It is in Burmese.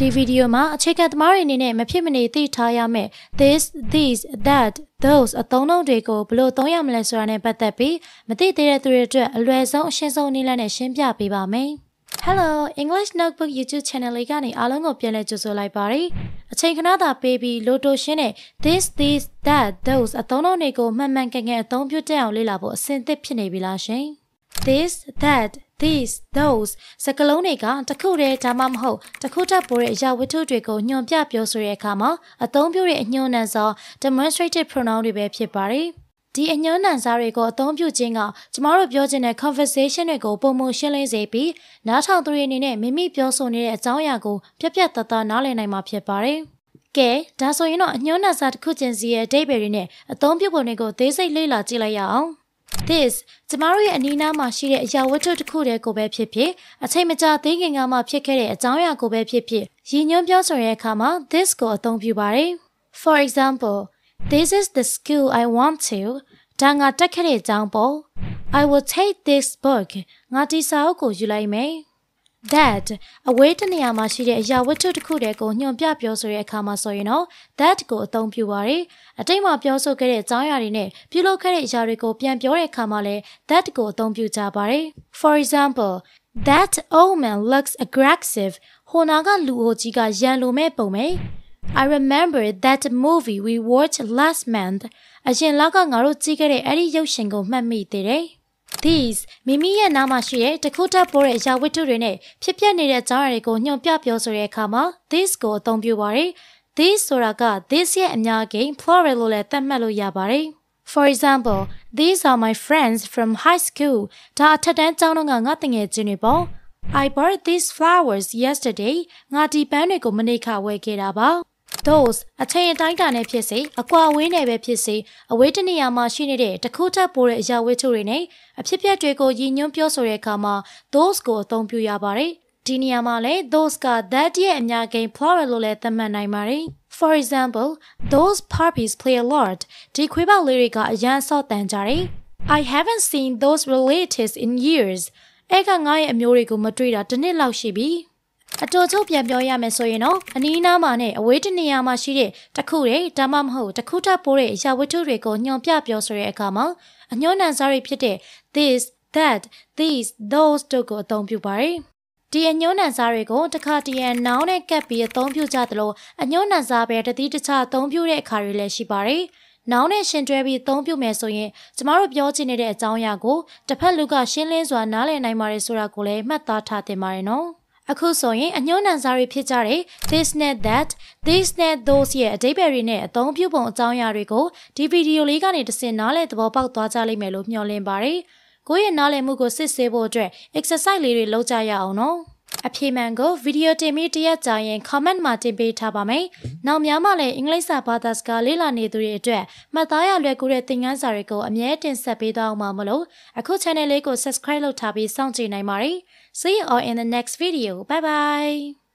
ဒီဗီဒီယိုမှာအခြေခံသမားတွေအနေနဲ့မဖြစ်မနေသိထားရမယ့် this, these, that, those အသုံးအနှုန်းတွေကိုဘယ်လိုသုံးရမလဲဆိုတာနဲ့ပတ်သက်ပြီးမသိသေးတဲ့သူတွေအတွက်အလွယ်ဆုံးအရှင်းဆုံးနည်းလမ်းနဲ့ရှင်းပြပေးပါမယ်။ Hello English Notebook YouTube channel လေးကနေအားလုံးကိုပြန်လည်ကြိုဆိုလိုက်ပါရစေ။အချိန်ခဏသာပေးပြီးလိုတိုရှင်းတဲ့ this, these, that, those အသုံးအနှုန်းတွေကိုမှန်မှန်ကန်ကန်အသုံးပြုတတ်အောင်လေ့လာဖို့အဆင်သင့်ဖြစ်နေပြီလားရှင်။ This, that, these, those စကားလုံးတွေကတစ်ခုတည်းဒါမှမဟုတ်တစ်ခုထပ်ပိုတဲ့အရာဝတ္ထုတွေကိုညွှန်ပြပြောဆိုတဲ့အခါမှာအသုံးပြုတဲ့အညွှန်းနံစာ demonstrative pronoun တွေပဲဖြစ်ပါတယ်။ဒီအညွှန်းနံစာတွေကိုအသုံးပြုခြင်းကကျမတို့ပြောချင်တဲ့ conversation တွေကိုပုံမှန်ရှင်းလင်းစေပြီးနားထောင်သူတွေအနေနဲ့မိမိပြောဆိုနေတဲ့အကြောင်းအရာကိုပြတ်ပြတ်သားသားနားလည်နိုင်မှာဖြစ်ပါတယ်။ကဲဒါဆိုရင်တော့အညွှန်းနံစာတစ်ခုချင်းစီရဲ့အဓိပ္ပာယ်တွေနဲ့အသုံးပြုပုံတွေကိုသေးစိတ်လေ့လာကြည့်လိုက်ရအောင်။ This ကျမတို့ရဲ့အနီးနားမှာရှိတဲ့အရာဝတ္ထုတစ်ခုတည်းကိုပဲဖြစ်ဖြစ်အချိန်မကြာသေးခင်ကမှဖြစ်ခဲ့တဲ့အကြောင်းအရာကိုပဲဖြစ်ဖြစ်ရည်ညွှန်းပြောဆိုတဲ့အခါမှာ this ကိုအသုံးပြုပါတယ်။ For example, this is the school I want to ဒါငါတက်ခဲ့တဲ့အကြောင်းပေါ့ I will take this book ငါဒီစာအုပ်ကိုယူလိုက်မယ်။ That အဝေးတနေရာမှာရှိတဲ့အရာဝတ္ထုတစ်ခုတည်းကိုညွှန်ပြပြောဆိုတဲ့အခါမှာဆိုရင်တော့ that ကိုအသုံးပြုပါတယ်။အတိတ်မှာပြောဆိုခဲ့တဲ့အကြောင်းအရာတွေနဲ့ပြုလုပ်ခဲ့တဲ့အရာတွေကိုပြန်ပြောတဲ့အခါမှာလည်း that ကိုအသုံးပြုကြပါတယ်။ For example, that old man looks aggressive ဟိုနာကလူအိုကြီးကရန်လိုမဲ့ပုံပဲ I remember that movie we watched last month အရင်လကငါတို့ကြည့်ခဲ့တဲ့အဲ့ဒီရုပ်ရှင်ကိုမှတ်မိသေးတယ်။ These မိမိရဲ့နားမှာရှိတဲ့တစ်ခုထပ်ပိုးတဲ့အရာဝတ္ထုတွေနဲ့ဖြစ်ပျက်နေတဲ့အကြောင်းအရာတွေကိုညွှန်ပြပြောဆိုတဲ့အခါမှာ this ကိုအသုံးပြုပါတယ်။ These ဆိုတာက this ရဲ့အများကြီး plural လို့လည်းသတ်မှတ်လို့ရပါတယ်။ For example, these are my friends from high school ဒါအထက်တန်းကျောင်းတုန်းကငါတငယ်ချင်းတွေပေါ့ I bought these flowers yesterday ငါဒီပန်းတွေကိုမနေ့ကဝယ်ခဲ့တာပါThose အချိန်အတိုင်းအတာနဲ့ဖြစ်စေအကွာအဝေးနဲ့ပဲဖြစ်စေအဝေးတနေရာမှာရှိနေတဲ့တစ်ခုထပ်ပိုးတဲ့အရာဝတ္ထုတွေနဲ့အဖြစ်အပျက်တွေကိုရည်ညွှန်းပြောဆိုတဲ့အခါမှာ those ကိုအသုံးပြုရပါတယ်။ဒီနေရာမှာလည်း those က that ရဲ့အများကြီး plural လို့လည်းသတ်မှတ်နိုင်ပါတယ်။ For example, those puppies play a lot ဒီခွေးပေါက်လေးတွေကအရန်ဆော့တန်ကြတယ်။ I haven't seen those relatives in years အဲ့ကငါ့ရဲ့အမျိုးတွေကိုမတွေ့တာတစ်နှစ်လောက်ရှိပြီ။အတူချုပ်ပြန်ပြောရမယ်ဆိုရင်တော့အနီးနားမှာနဲ့အဝေးတနေရာမှာရှိတဲ့တစ်ခုတည်းဒါမှမဟုတ်တစ်ခုထပ်ပိုးတဲ့အရာဝတ္ထုတွေကိုညွှန်ပြပြောဆိုတဲ့အခါမှာအညွှန်းနံစာတွေဖြစ်တဲ့ this, that, these, those တို့ကိုအသုံးပြုပါတယ်။ဒီအညွှန်းနံစာတွေကိုတစ်ခါတရံ noun နဲ့ကပ်ပြီးအသုံးပြုကြသလိုအညွှန်းနံစာပဲတတိတခြားအသုံးပြုတဲ့အခါတွေလည်းရှိပါတယ်။ noun နဲ့ရှင်တွဲပြီးအသုံးပြုမယ်ဆိုရင်ကျမတို့ပြောချင်နေတဲ့အကြောင်းအရာကိုတစ်ဖက်လူကရှင်းလင်းစွာနားလည်နိုင်ပါတယ်ဆိုတာကိုလည်းမှတ်သားထားသင့်ပါတယ်နော်။အခုဆိုရင်အညွှန်းနံစာတွေဖြစ်ကြတဲ့ this နဲ့ that, these နဲ့ those ရဲ့အဓိပ္ပာယ်တွေနဲ့အသုံးပြုပုံအကြောင်းအရာတွေကိုဒီဗီဒီယိုလေးကနေတစ်ဆင့်နားလည်သဘောပေါက်သွားကြလိမ့်မယ်လို့မျှော်လင့်ပါတယ်။ကိုယ့်ရဲ့နားလည်မှုကိုစစ်ဆေးဖို့အတွက် exercise လေးတွေလုပ်ကြရအောင်နော်။အဖြေမှန်ကိုဗီဒီယိုတင်ပြီးတရက်ကြာရင် comment မှာတင်ပေးထားပါမယ်။နောက်များမှလည်းအင်္ဂလိပ်စာဘာသာစကားလေ့လာနေသူတွေအတွက်မှတ်သားရလွယ်ကူတဲ့သင်ခန်းစာတွေကိုအမြဲတင်ဆက်ပေးသွားအောင်ပါမလို့အခု channel လေးကို subscribe လုပ်ထားပြီးစောင့်ကြည့်နိုင်ပါတယ်။ See you all in the next video. Bye bye.